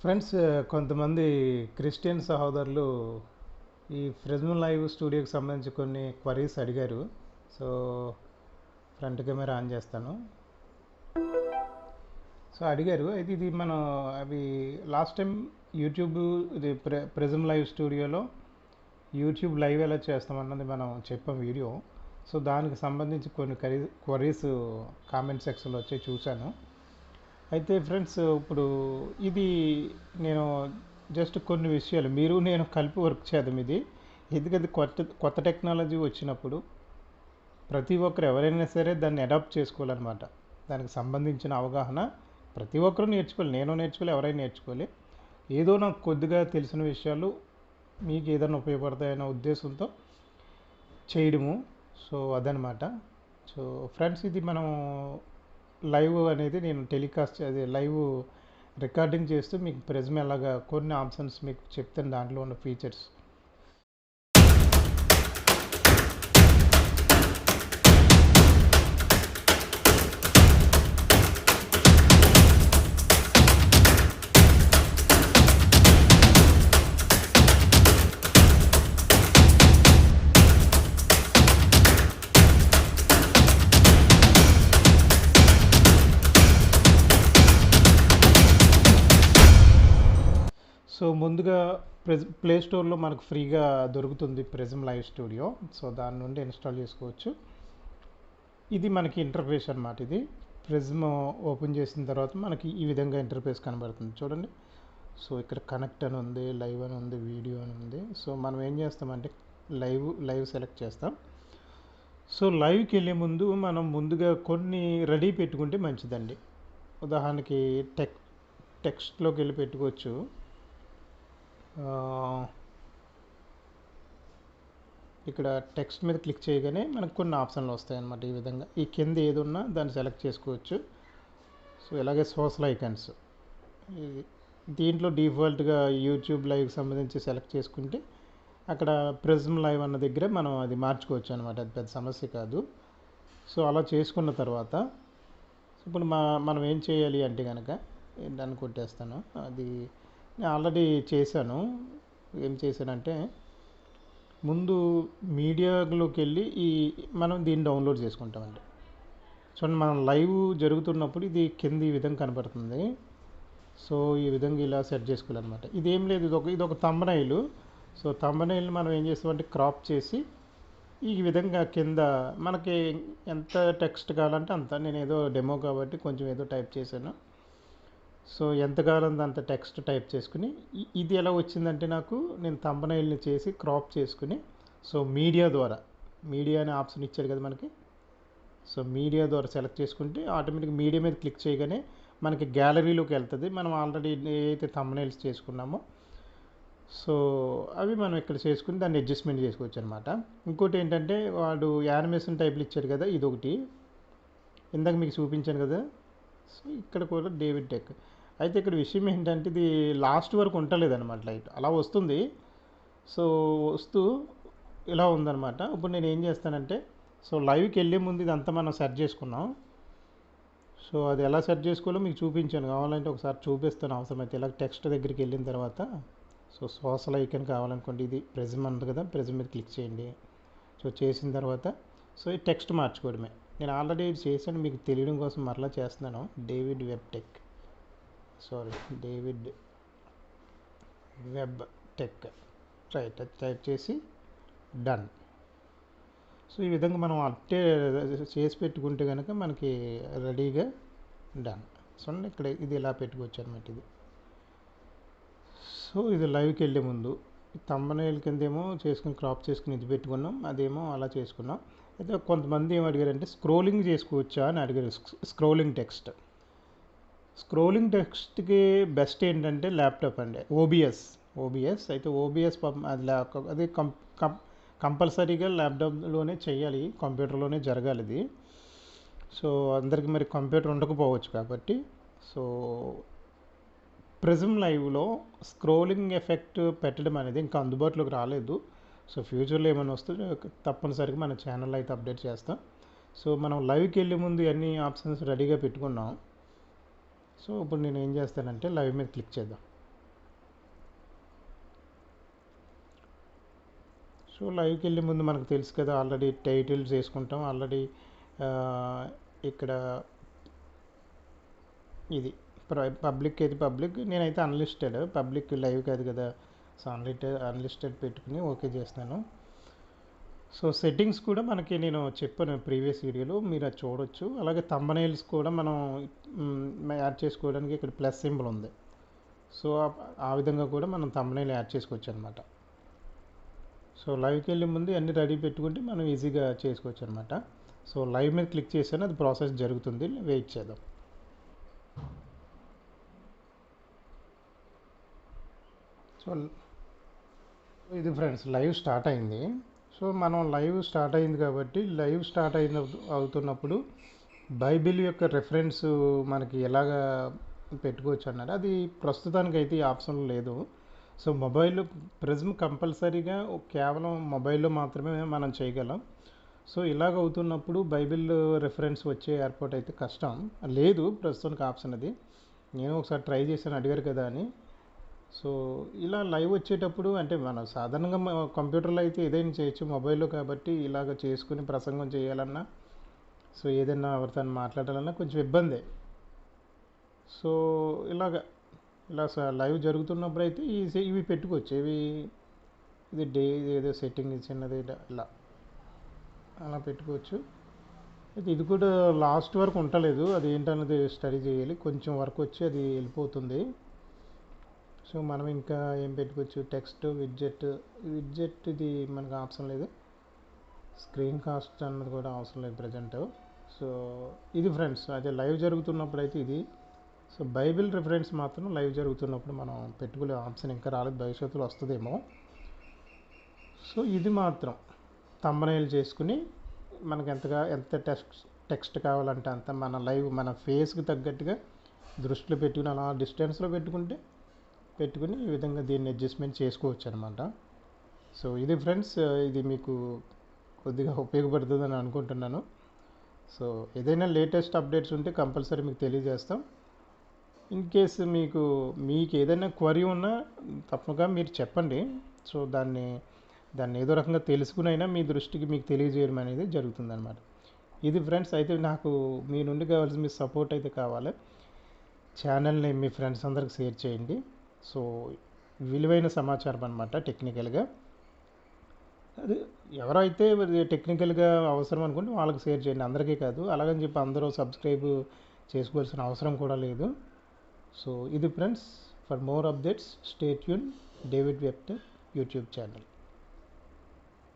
Friends, కొంతమంది Christian సహోదరులు ఈ ప్రిజమ్ లైవ్ స్టూడియోకి సంబంధించి కొన్ని క్వరీస్ అడిగారు. సో ఫ్రంట్ కెమెరా ఆన్ చేస్తాను. సో అడిగారు అయితే ఇది మనం అవి లాస్ట్ టైం యూట్యూబ్ ఇది ప్రిజమ్ లైవ్ స్టూడియోలో యూట్యూబ్ లైవ్ ఎలా చేస్తామన్నది మనం చెప్పాం వీడియో. సో దానికి సంబంధించి కొన్ని క్వరీస్ కామెంట్ సెక్షన్లో వచ్చి చూశాను. అయితే ఫ్రెండ్స్, ఇప్పుడు ఇది నేను జస్ట్ కొన్ని విషయాలు మీరు నేను కలిపి వర్క్ చేద్దాం. ఇది ఎందుకంటే కొత్త టెక్నాలజీ వచ్చినప్పుడు ప్రతి ఒక్కరు ఎవరైనా సరే దాన్ని అడాప్ట్ చేసుకోవాలన్నమాట. దానికి సంబంధించిన అవగాహన ప్రతి ఒక్కరూ నేర్చుకోవాలి. నేను నేర్చుకోవాలి, ఎవరైనా నేర్చుకోవాలి. ఏదో నాకు కొద్దిగా తెలిసిన విషయాలు మీకు ఏదైనా ఉపయోగపడతాయనే ఉద్దేశంతో చేయడము. సో అదనమాట. సో ఫ్రెండ్స్, ఇది మనం లైవ్ అనేది నేను టెలికాస్ట్ అది లైవ్ రికార్డింగ్ చేస్తూ మీకు ప్రిజమ్ ఎలాగా కొన్ని ఆప్షన్స్ మీకు చెప్తాను, దాంట్లో ఉన్న ఫీచర్స్. సో ముందుగా ప్లే స్టోర్లో మనకు ఫ్రీగా దొరుకుతుంది ప్రిజమ్ లైవ్ స్టూడియో. సో దాని నుండి ఇన్స్టాల్ చేసుకోవచ్చు. ఇది మనకి ఇంటర్ఫేస్ అన్నమాట. ఇది ప్రిజమ్ ఓపెన్ చేసిన తర్వాత మనకి ఈ విధంగా ఇంటర్ఫేస్ కనబడుతుంది చూడండి. సో ఇక్కడ కనెక్ట్ అని ఉంది, లైవ్ అని ఉంది, వీడియో అని ఉంది. సో మనం ఏం చేస్తామంటే లైవ్ సెలెక్ట్ చేస్తాం. సో లైవ్కి వెళ్ళే ముందు మనం ముందుగా కొన్ని రెడీ పెట్టుకుంటే మంచిదండి. ఉదాహరణకి టెక్స్ట్లోకి వెళ్ళి పెట్టుకోవచ్చు. ఇక్కడ టెక్స్ట్ మీద క్లిక్ చేయగానే మనకు కొన్ని ఆప్షన్లు వస్తాయన్నమాట. ఈ విధంగా ఈ కింద ఏది ఉన్నా దాన్ని సెలెక్ట్ చేసుకోవచ్చు. సో ఇలాగే సోషల్ ఐకాన్స్ దీంట్లో డిఫాల్ట్గా యూట్యూబ్ లైవ్కి సంబంధించి సెలెక్ట్ చేసుకుంటే అక్కడ ప్రిజమ్ లైవ్ అన్న దగ్గర మనం అది మార్చుకోవచ్చు అనమాట. అది పెద్ద సమస్య కాదు. సో అలా చేసుకున్న తర్వాత ఇప్పుడు మనం ఏం చేయాలి అంటే కనుక దాన్ని కొట్టేస్తాను. అది నేను ఆల్రెడీ చేశాను. ఏం చేశానంటే ముందు మీడియాలోకి వెళ్ళి మనం దీన్ని డౌన్లోడ్ చేసుకుంటామండి. చూడండి, మనం లైవ్ జరుగుతున్నప్పుడు ఇది కింద ఈ విధంగా కనబడుతుంది. సో ఈ విధంగా ఇలా సెట్ చేసుకోవాలన్నమాట. ఇదేం లేదు, ఇది ఒక థంబ్నెయిల్. సో థంబ్నెయిల్ని మనం ఏం చేస్తామంటే క్రాప్ చేసి ఈ విధంగా కింద మనకి ఎంత టెక్స్ట్ కావాలంటే అంత, నేను ఏదో డెమో కాబట్టి కొంచెం ఏదో టైప్ చేశాను. సో ఎంత కావాలంటే అంత టెక్స్ట్ టైప్ చేసుకుని ఇది ఎలా వచ్చిందంటే నేను థంబ్నెయిల్ని చేసి క్రాప్ చేసుకుని సో మీడియా అనే ఆప్షన్ ఇచ్చాడు కదా మనకి. సో మీడియా ద్వారా సెలెక్ట్ చేసుకుంటే ఆటోమేటిక్గా మీడియా మీద క్లిక్ చేయగానే మనకి గ్యాలరీలోకి వెళ్తుంది. మనం ఆల్రెడీ ఏదైతే థంబ్నెయిల్స్ చేసుకున్నామో సో అవి మనం ఇక్కడ చేసుకుని దాన్ని అడ్జస్ట్మెంట్ చేసుకోవచ్చు అనమాట. ఇంకోటి ఏంటంటే వాడు యానిమేషన్ టైప్లు ఇచ్చాడు కదా, ఇదొకటి ఇందాక మీకు చూపించాను కదా. సో ఇక్కడ కూడా డేవిడ్ టెక్. అయితే ఇక్కడ విషయం ఏంటంటే ఇది లాస్ట్ వరకు ఉండలేదన్నమాట. లైట్ అలా వస్తుంది. సో వస్తూ ఇలా ఉందన్నమాట. ఇప్పుడు నేను ఏం చేస్తానంటే సో లైవ్కి వెళ్ళే ముందు ఇదంతా మనం సెట్ చేసుకున్నాం. సో అది ఎలా సెట్ చేసుకోవాలో మీకు చూపించాను. కావాలంటే ఒకసారి చూపిస్తాను అవసరమైతే. ఇలా టెక్స్ట్ దగ్గరికి వెళ్ళిన తర్వాత సో సోషల్ ఐకాన్ కావాలనుకోండి, ఇది ప్రిజమ్ ఉంది కదా, ప్రిజమ్ మీద క్లిక్ చేయండి. సో చేసిన తర్వాత సో ఈ టెక్స్ట్ మార్చుకోవడమే. నేను ఆల్రెడీ చేశాను, మీకు తెలియడం కోసం మరలా చేస్తున్నాను. David web tech right type చేసి డన్. సో ఈ విధంగా మనం అట్టే చేసి పెట్టుకుంటే కనుక మనకి రెడీగా డన్. సో ఇక్కడ ఇది ఇలా పెట్టుకోవచ్చు అనమాట. ఇది సో ఇది లైవ్కి వెళ్ళే ముందు థంబ్నెయిల్ కిందేమో చేసుకుని క్రాప్ చేసుకుని ఇది పెట్టుకున్నాం, అదేమో అలా చేసుకున్నాం. అయితే కొంతమంది ఏం అడిగారంటే స్క్రోలింగ్ చేసుకోవచ్చా అని అడిగారు. స్క్రోలింగ్ టెక్స్ట్కి బెస్ట్ ఏంటంటే ల్యాప్టాప్ అండి, ఓబిఎస్. అయితే ఓబిఎస్ అది కంపల్సరీగా ల్యాప్టాప్లోనే చేయాలి, కంప్యూటర్లోనే జరగాలి ఇది. సో అందరికి మరి కంప్యూటర్ ఉండకపోవచ్చు కాబట్టి సో ప్రిజమ్ లైవ్లో స్క్రోలింగ్ ఎఫెక్ట్ పెట్టడం అనేది ఇంకా అందుబాటులోకి రాలేదు. సో ఫ్యూచర్లో ఏమైనా వస్తే తప్పనిసరిగా మన ఛానల్ అయితే అప్డేట్ చేస్తాం. సో మనం లైవ్కి వెళ్ళే ముందు అన్ని ఆప్షన్స్ రెడీగా పెట్టుకున్నాం. సో ఇప్పుడు నేను ఏం చేస్తానంటే లైవ్ మీద క్లిక్ చేద్దాం. సో లైవ్కి వెళ్ళే ముందు మనకు తెలుసు కదా, ఆల్రెడీ టైటిల్స్ వేసుకుంటాం ఆల్రెడీ. ఇక్కడ ఇది పబ్లిక్ అయితే పబ్లిక్, నేనైతే అన్లిస్టెడ్, పబ్లిక్ లైవ్ కాదు కదా. సో అన్లిస్టెడ్ పెట్టుకుని ఓకే చేస్తాను. సో సెట్టింగ్స్ కూడా మనకి నేను చెప్పాను ప్రీవియస్ వీడియోలో, మీరు అది చూడొచ్చు. అలాగే థంబ్నెయిల్స్ కూడా మనం యాడ్ చేసుకోవడానికి ఇక్కడ ప్లస్ సింబల్ ఉంది. సో ఆ విధంగా కూడా మనం థంబ్నెయిల్ యాడ్ చేసుకోవచ్చు అనమాట. సో లైవ్కి వెళ్ళే ముందు అన్నీ రెడీ పెట్టుకుంటే మనం ఈజీగా చేసుకోవచ్చు అనమాట. సో లైవ్ మీద క్లిక్ చేశాను, అది ప్రాసెస్ జరుగుతుంది, వెయిట్ చేద్దాం. సో ఇది ఫ్రెండ్స్ లైవ్ స్టార్ట్ అయింది. సో మనం లైవ్ స్టార్ట్ అయింది కాబట్టి, లైవ్ స్టార్ట్ అవుతున్నప్పుడు బైబిల్ యొక్క రెఫరెన్స్ మనకి ఎలాగా పెట్టుకోవచ్చు అన్నారు. అది ప్రస్తుతానికి అయితే ఈ ఆప్షన్ లేదు. సో మొబైల్ ప్రిజమ్ కంపల్సరీగా కేవలం మొబైల్లో మాత్రమే మనం చేయగలం. సో ఇలాగ అవుతున్నప్పుడు బైబిల్ రెఫరెన్స్ వచ్చే ఏర్పాటు అయితే కష్టం లేదు ప్రస్తుతానికి ఆప్షన్. అది నేను ఒకసారి ట్రై చేశాను, అడిగారు కదా అని. సో ఇలా లైవ్ వచ్చేటప్పుడు అంటే మనం సాధారణంగా కంప్యూటర్లో అయితే ఏదైనా చేయొచ్చు, మొబైల్లో కాబట్టి ఇలాగ చేసుకుని ప్రసంగం చేయాలన్నా, సో ఏదైనా ఎవరితో మాట్లాడాలన్నా కొంచెం ఇబ్బందే. సో ఇలా లైవ్ జరుగుతున్నప్పుడు అయితే ఇవి పెట్టుకోవచ్చు. ఇది ఏదో సెట్టింగ్ చిన్నది ఇలా అలా పెట్టుకోవచ్చు. అయితే ఇది కూడా లాస్ట్ వరకు ఉండలేదు, అది ఏంటన్నది స్టడీ చేయాలి. కొంచెం వరకు వచ్చి అది వెళ్ళిపోతుంది. సో మనం ఇంకా ఏం పెట్టుకోవచ్చు, టెక్స్ట్ విడ్జెట్ ఇది మనకు ఆప్షన్ లేదు. స్క్రీన్ కాస్ట్ అన్నది కూడా అవసరం లేదు ప్రజెంట్. సో ఇది ఫ్రెండ్స్ అదే లైవ్ జరుగుతున్నప్పుడు అయితే ఇది. సో బైబిల్ రిఫరెన్స్ మాత్రం లైవ్ జరుగుతున్నప్పుడు మనం పెట్టుకునే ఆప్షన్ ఇంకా రాలేదు, భవిష్యత్తులో వస్తుందేమో. సో ఇది మాత్రం థంబ్నెయిల్ చేసుకుని మనకి ఎంత టెక్స్ట్ కావాలంటే అంత మన లైవ్ మన ఫేస్కి తగ్గట్టుగా దృష్టిలో పెట్టుకుని అలా డిస్టెన్స్లో పెట్టుకుని ఈ విధంగా దీన్ని అడ్జస్ట్మెంట్ చేసుకోవచ్చు అనమాట. సో ఇది ఫ్రెండ్స్, ఇది మీకు కొద్దిగా ఉపయోగపడుతుందని అనుకుంటున్నాను. సో ఏదైనా లేటెస్ట్ అప్డేట్స్ ఉంటే కంపల్సరీ మీకు తెలియజేస్తాం. ఇన్ కేసు మీకు ఏదైనా క్వరీ ఉన్నా తప్పగా మీరు చెప్పండి. సో దాన్ని ఏదో రకంగా తెలుసుకునైనా మీ దృష్టికి మీకు తెలియజేయడం అనేది జరుగుతుందన్నమాట. ఇది ఫ్రెండ్స్, అయితే నాకు మీ నుండి కావాల్సిన మీ సపోర్ట్ అయితే కావాలి. ఛానల్ని మీ ఫ్రెండ్స్ అందరికి షేర్ చేయండి. సో విలువైన సమాచారం అనమాట టెక్నికల్గా. అది ఎవరైతే టెక్నికల్గా అవసరం అనుకుంటే వాళ్ళకి షేర్ చేయండి, అందరికీ కాదు. అలాగని చెప్పి అందరూ సబ్స్క్రైబ్ చేసుకోవాల్సిన అవసరం కూడా లేదు. సో ఇది friends, for more updates stay tune David Webster YouTube channel.